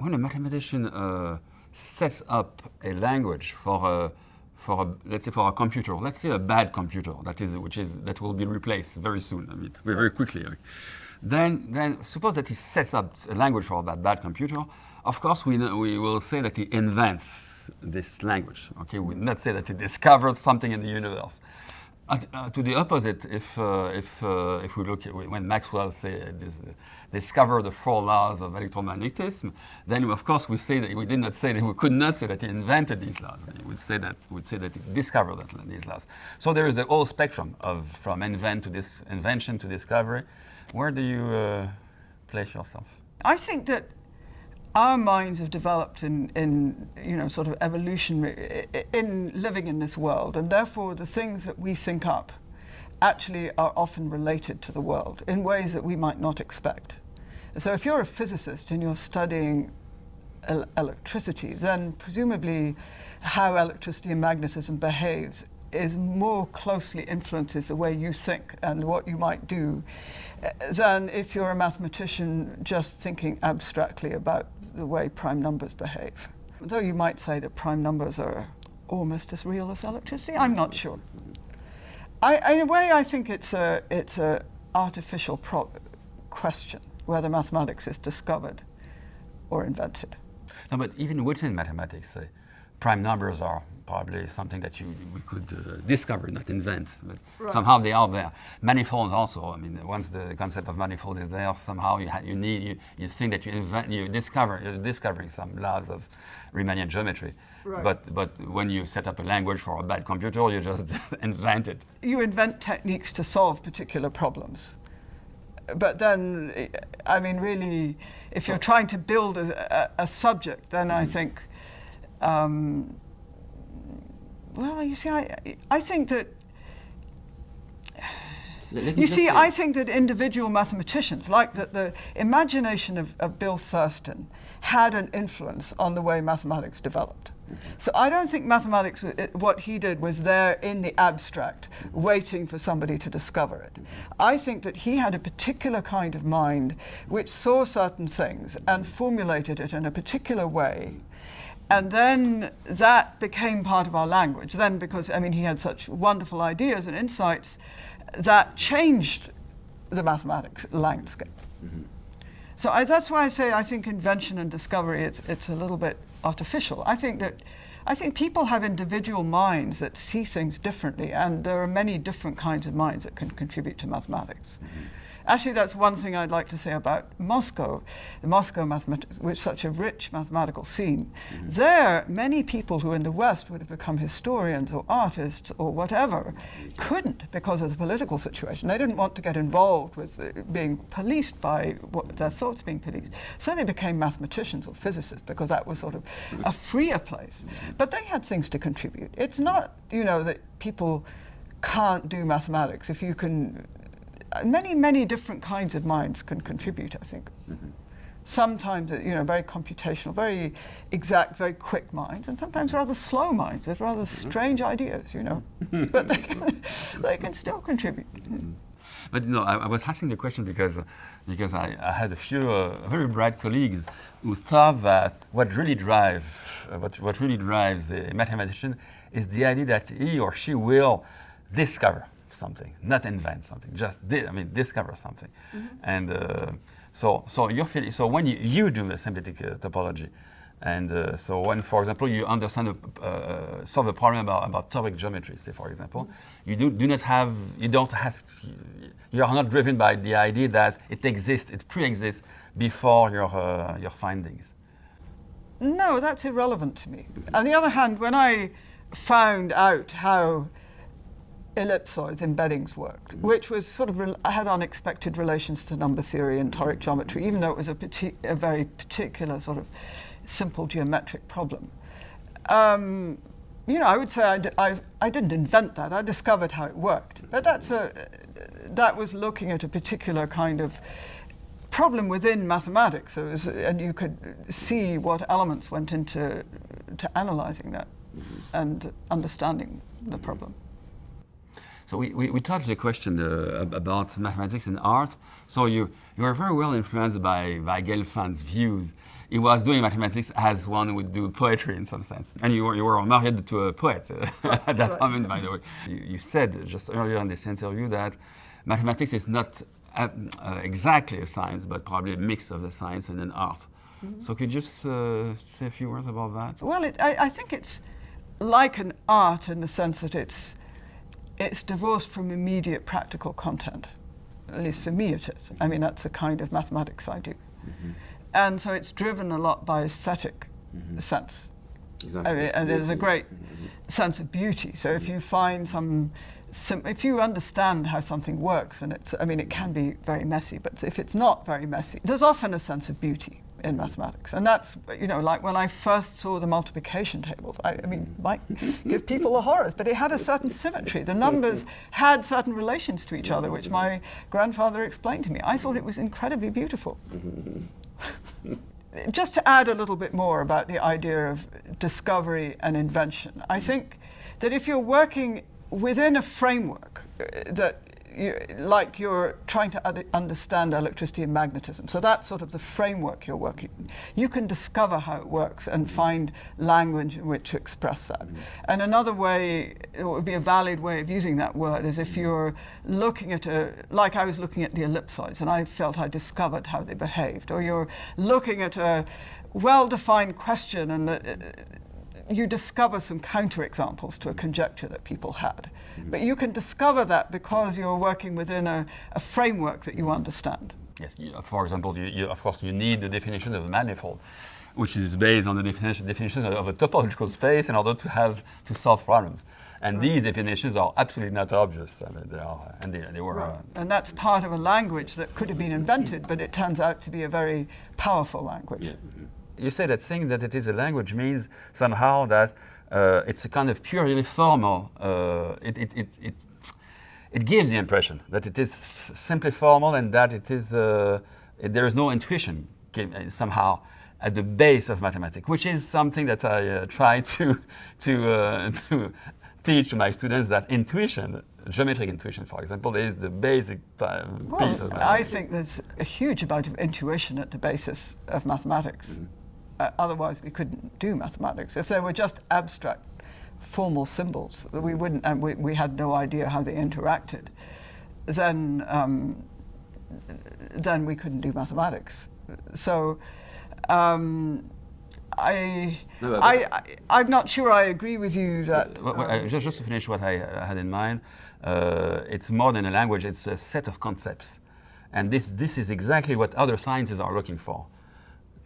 when a mathematician sets up a language for let's say for a computer, let's say a bad computer that will be replaced very soon. I mean, very quickly. Then suppose that he sets up a language for that bad computer. Of course, we will say that he invents this language. Okay, we will not say that he discovered something in the universe. To the opposite, if we look at when Maxwell discovered the 4 laws of electromagnetism, then of course we could not say that he invented these laws. We would say that he discovered these laws. So there is a whole spectrum from invention to discovery. Where do you place yourself? I think that our minds have developed in sort of evolutionary, in living in this world, and therefore the things that we think up actually are often related to the world in ways that we might not expect. So if you're a physicist and you're studying electricity, then presumably how electricity and magnetism behaves is more closely influences the way you think and what you might do than if you're a mathematician just thinking abstractly about the way prime numbers behave. Though you might say that prime numbers are almost as real as electricity, I'm not sure. In a way, I think it's a artificial question whether mathematics is discovered or invented. No, but even within mathematics, prime numbers are probably something that we could discover, not invent, but right. Somehow they are there. Manifolds also. I mean, once the concept of manifold is there, somehow you think that you're discovering some laws of Riemannian geometry. Right. But when you set up a language for a bad computer, you just invent it. You invent techniques to solve particular problems. But then, I mean, really, if you're trying to build a subject, then I think. Well, you see, I think that. I think that individual mathematicians, like the imagination of Bill Thurston, had an influence on the way mathematics developed. So I don't think mathematics, what he did was there in the abstract, waiting for somebody to discover it. I think that he had a particular kind of mind which saw certain things and formulated it in a particular way. And then that became part of our language. Then because, I mean, he had such wonderful ideas and insights that changed the mathematics landscape. Mm-hmm. So that's why I say I think invention and discovery, it's a little bit artificial. I think people have individual minds that see things differently, and there are many different kinds of minds that can contribute to mathematics. Mm-hmm. Actually, that's one thing I'd like to say about Moscow. The Moscow mathematics, which is such a rich mathematical scene. Mm-hmm. There, many people who in the West would have become historians or artists or whatever, couldn't because of the political situation. They didn't want to get involved with being policed by their thoughts being policed. So they became mathematicians or physicists because that was sort of a freer place. But they had things to contribute. It's not, that people can't do mathematics. If you can... Many different kinds of minds can contribute, I think. Mm-hmm. Sometimes, very computational, very exact, very quick minds, and sometimes rather slow minds with rather strange ideas, But they can still contribute. Mm-hmm. But I was asking the question because I had a few very bright colleagues who thought that what really drives a mathematician is the idea that he or she will discover something, not invent something, just discover something. Mm-hmm. And so when you do the symplectic topology, and so when, for example, you understand solve a problem about toric geometry, say for example, you are not driven by the idea that it pre-exists before your findings. No, that's irrelevant to me. On the other hand, when I found out how ellipsoids, embeddings worked, which was sort of had unexpected relations to number theory and toric geometry, even though it was a very particular sort of simple geometric problem. I would say I didn't invent that. I discovered how it worked. But that was looking at a particular kind of problem within mathematics. And you could see what elements went into analyzing that and understanding the problem. So we touched the question about mathematics and art. So you are very well influenced by Gelfand's views. he was doing mathematics as one would do poetry in some sense. And you were married to a poet at that moment, by the way. You said just earlier in this interview that mathematics is not exactly a science, but probably a mix of the science and an art. So could you just say a few words about that? Well, I think it's like an art in the sense that it's divorced from immediate practical content. At least for me it is. I mean, that's the kind of mathematics I do. And so it's driven a lot by aesthetic sense. Exactly. I mean, and there's a great sense of beauty. So if you find if you understand how something works, and it can be very messy, but if it's not very messy, there's often a sense of beauty in mathematics. And that's, like when I first saw the multiplication tables, I mean, might give people the horrors, but it had a certain symmetry. The numbers had certain relations to each other, which my grandfather explained to me. I thought it was incredibly beautiful. Just to add a little bit more about the idea of discovery and invention, I think that if you're working within a framework like you're trying to understand electricity and magnetism, so that's sort of the framework you're working in, you can discover how it works and find language in which to express that. And another way, it would be a valid way of using that word, is if you're looking at like I was looking at the ellipsoids and I felt I discovered how they behaved, or you're looking at a well-defined question and you discover some counterexamples to a conjecture that people had. But you can discover that because you're working within a framework that you understand. Yes, for example, of course you need the definition of a manifold, which is based on the definition of a topological space in order to solve problems. And these definitions are absolutely not obvious. I mean, they were... And that's part of a language that could have been invented, but it turns out to be a very powerful language. Yeah. You say that saying that it is a language means somehow that it's a kind of purely formal. It gives the impression that it is simply formal and that it is there is no intuition somehow at the base of mathematics, which is something that I try to teach to my students, that intuition, geometric intuition, for example, is the basic piece of mathematics. I think there's a huge amount of intuition at the basis of mathematics. Otherwise, we couldn't do mathematics. If there were just abstract, formal symbols that we wouldn't, and we had no idea how they interacted, then we couldn't do mathematics. So, I'm not sure I agree with you that. Just to finish what I had in mind, it's more than a language; it's a set of concepts, and this is exactly what other sciences are looking for.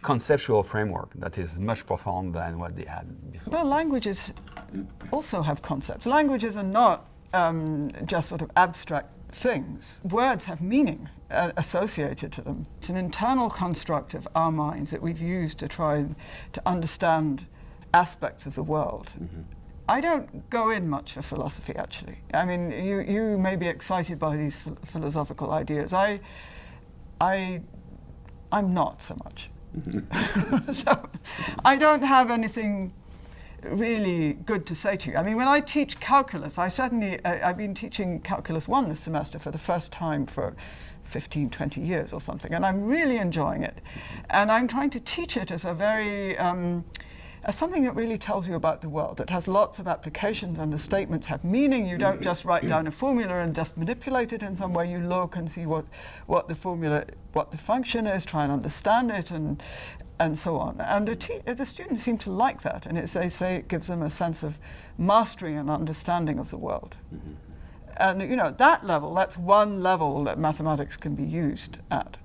Conceptual framework that is much profound than what they had before. Well, languages also have concepts. Languages are not just sort of abstract things. Words have meaning associated to them. It's an internal construct of our minds that we've used to try to understand aspects of the world. I don't go in much for philosophy, actually. I mean, you may be excited by these philosophical ideas. I'm not so much. So I don't have anything really good to say to you. I mean, when I teach calculus, I've been teaching Calculus 1 this semester for the first time for 15, 20 years or something, and I'm really enjoying it. And I'm trying to teach it as a very, as something that really tells you about the world. It has lots of applications and the statements have meaning. You don't just write down a formula and just manipulate it in some way. You look and see what the function is, try and understand it, and so on. And the students seem to like that, and they say it gives them a sense of mastery and understanding of the world. And that level, that's one level that mathematics can be used at.